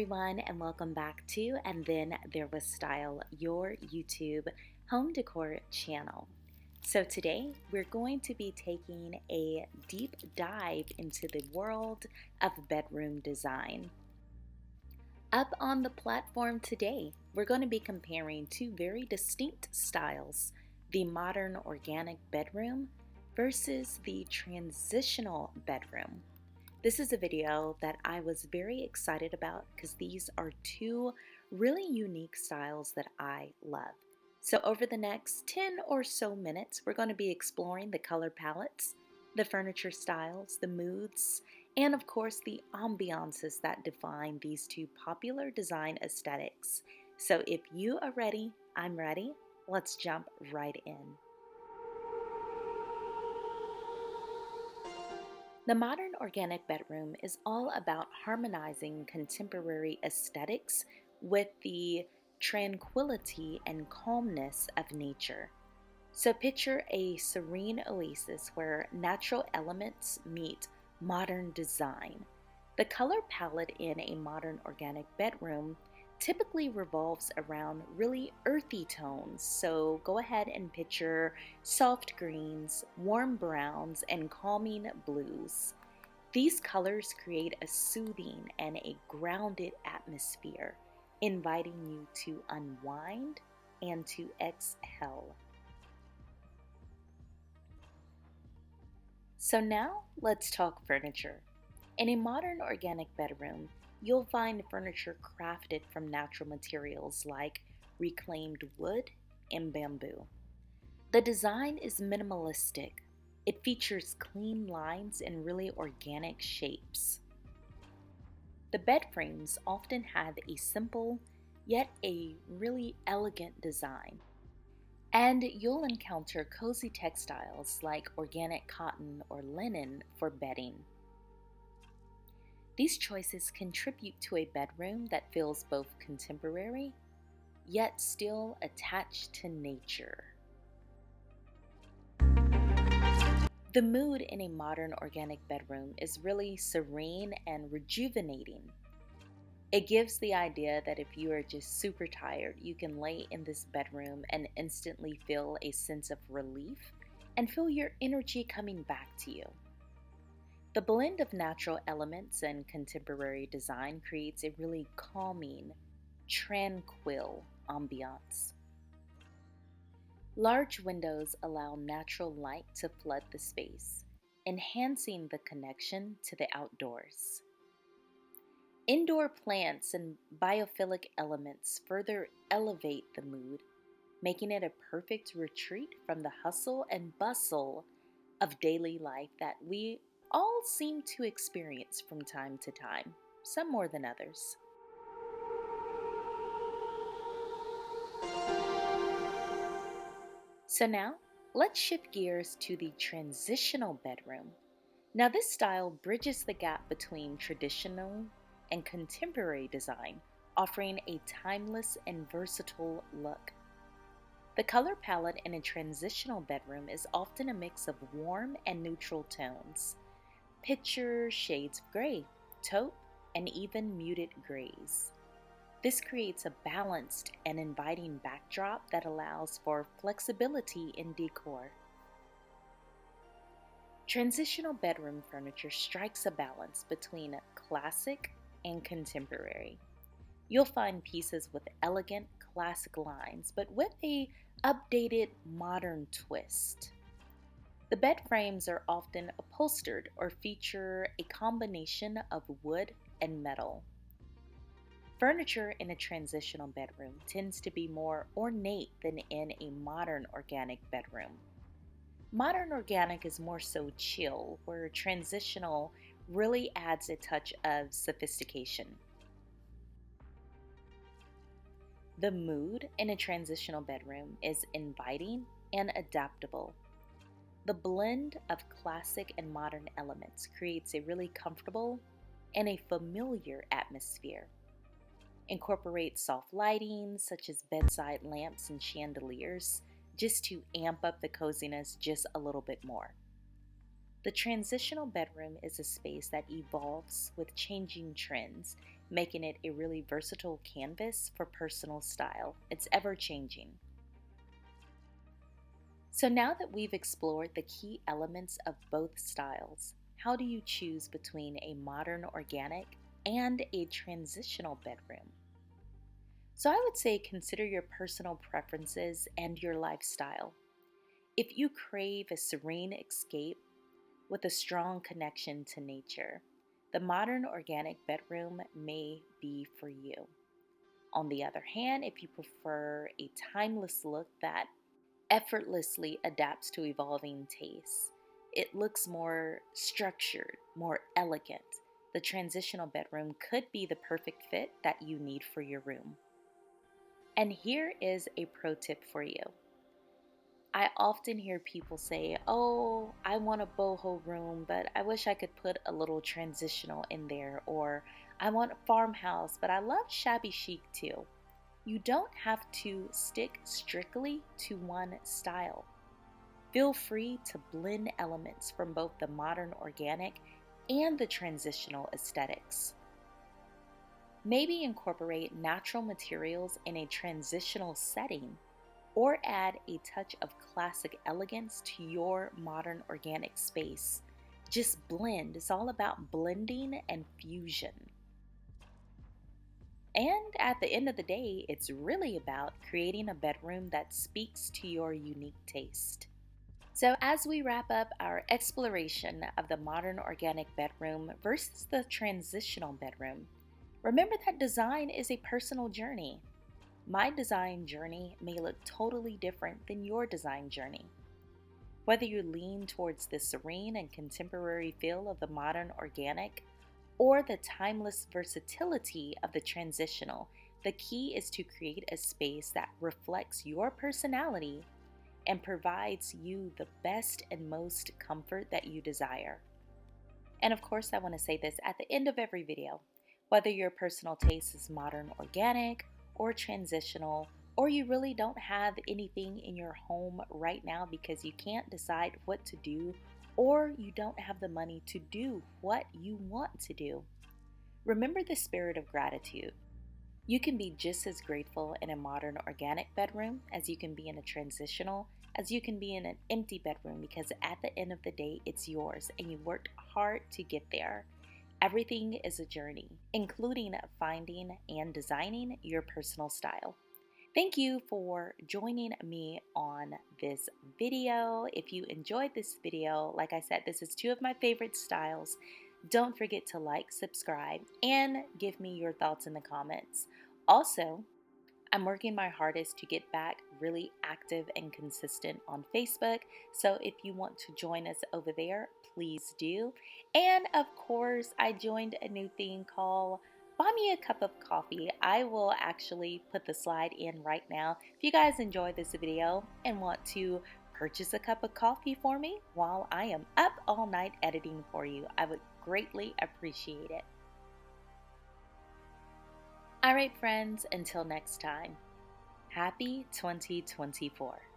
everyone, and welcome back to And Then There Was Style, your YouTube home decor channel. So today we're going to be taking a deep dive into the world of bedroom design. Up on the platform today, we're going to be comparing two very distinct styles, the modern organic bedroom versus the transitional bedroom. This is a video that I was very excited about because these are two really unique styles that I love. So over the next 10 or so minutes, we're going to be exploring the color palettes, the furniture styles, the moods, and of course the ambiances that define these two popular design aesthetics. So if you are ready, I'm ready. Let's jump right in. The modern organic bedroom is all about harmonizing contemporary aesthetics with the tranquility and calmness of nature. So picture a serene oasis where natural elements meet modern design. The color palette in a modern organic bedroom typically revolves around really earthy tones, so go ahead and picture soft greens, warm browns, and calming blues. These colors create a soothing and a grounded atmosphere, inviting you to unwind and to exhale. So now let's talk furniture. In a modern organic bedroom, you'll find furniture crafted from natural materials like reclaimed wood and bamboo. The design is minimalistic. It features clean lines and really organic shapes. The bed frames often have a simple yet a really elegant design. And you'll encounter cozy textiles like organic cotton or linen for bedding. These choices contribute to a bedroom that feels both contemporary, yet still attached to nature. The mood in a modern organic bedroom is really serene and rejuvenating. It gives the idea that if you are just super tired, you can lay in this bedroom and instantly feel a sense of relief and feel your energy coming back to you. The blend of natural elements and contemporary design creates a really calming, tranquil ambiance. Large windows allow natural light to flood the space, enhancing the connection to the outdoors. Indoor plants and biophilic elements further elevate the mood, making it a perfect retreat from the hustle and bustle of daily life that we all seem to experience from time to time, some more than others. So now, let's shift gears to the transitional bedroom. Now this style bridges the gap between traditional and contemporary design, offering a timeless and versatile look. The color palette in a transitional bedroom is often a mix of warm and neutral tones. Picture shades of gray, taupe, and even muted grays. This creates a balanced and inviting backdrop that allows for flexibility in decor. Transitional bedroom furniture strikes a balance between classic and contemporary. You'll find pieces with elegant classic lines, but with a updated modern twist. The bed frames are often upholstered or feature a combination of wood and metal. Furniture in a transitional bedroom tends to be more ornate than in a modern organic bedroom. Modern organic is more so chill, where transitional really adds a touch of sophistication. The mood in a transitional bedroom is inviting and adaptable. The blend of classic and modern elements creates a really comfortable and a familiar atmosphere. Incorporate soft lighting such as bedside lamps and chandeliers just to amp up the coziness just a little bit more. The transitional bedroom is a space that evolves with changing trends, making it a really versatile canvas for personal style. It's ever changing. So now that we've explored the key elements of both styles, how do you choose between a modern organic and a transitional bedroom? So I would say consider your personal preferences and your lifestyle. If you crave a serene escape with a strong connection to nature, the modern organic bedroom may be for you. On the other hand, if you prefer a timeless look that effortlessly adapts to evolving tastes, it looks more structured, more elegant. The transitional bedroom could be the perfect fit that you need for your room. And here is a pro tip for you. I often hear people say, "Oh, I want a boho room, but I wish I could put a little transitional in there," or "I want a farmhouse, but I love shabby chic too." You don't have to stick strictly to one style. Feel free to blend elements from both the modern organic and the transitional aesthetics. Maybe incorporate natural materials in a transitional setting, or add a touch of classic elegance to your modern organic space. Just blend. It's all about blending and fusion. And at the end of the day, it's really about creating a bedroom that speaks to your unique taste. So, as we wrap up our exploration of the modern organic bedroom versus the transitional bedroom, remember that design is a personal journey. My design journey may look totally different than your design journey. Whether you lean towards the serene and contemporary feel of the modern organic or the timeless versatility of the transitional, the key is to create a space that reflects your personality and provides you the best and most comfort that you desire. And of course, I want to say this at the end of every video. Whether your personal taste is modern organic or transitional, or you really don't have anything in your home right now because you can't decide what to do, or you don't have the money to do what you want to do, remember the spirit of gratitude. You can be just as grateful in a modern organic bedroom as you can be in a transitional, as you can be in an empty bedroom, because at the end of the day, it's yours and you worked hard to get there. Everything is a journey, including finding and designing your personal style. Thank you for joining me on this video. If you enjoyed this video, like I said, this is two of my favorite styles. Don't forget to like, subscribe, and give me your thoughts in the comments. Also, I'm working my hardest to get back really active and consistent on Facebook. So if you want to join us over there, please do. And of course, I joined a new thing called Buy Me a Cup of Coffee. I will actually put the slide in right now. If you guys enjoy this video and want to purchase a cup of coffee for me while I am up all night editing for you, I would greatly appreciate it. All right, friends, until next time, happy 2024.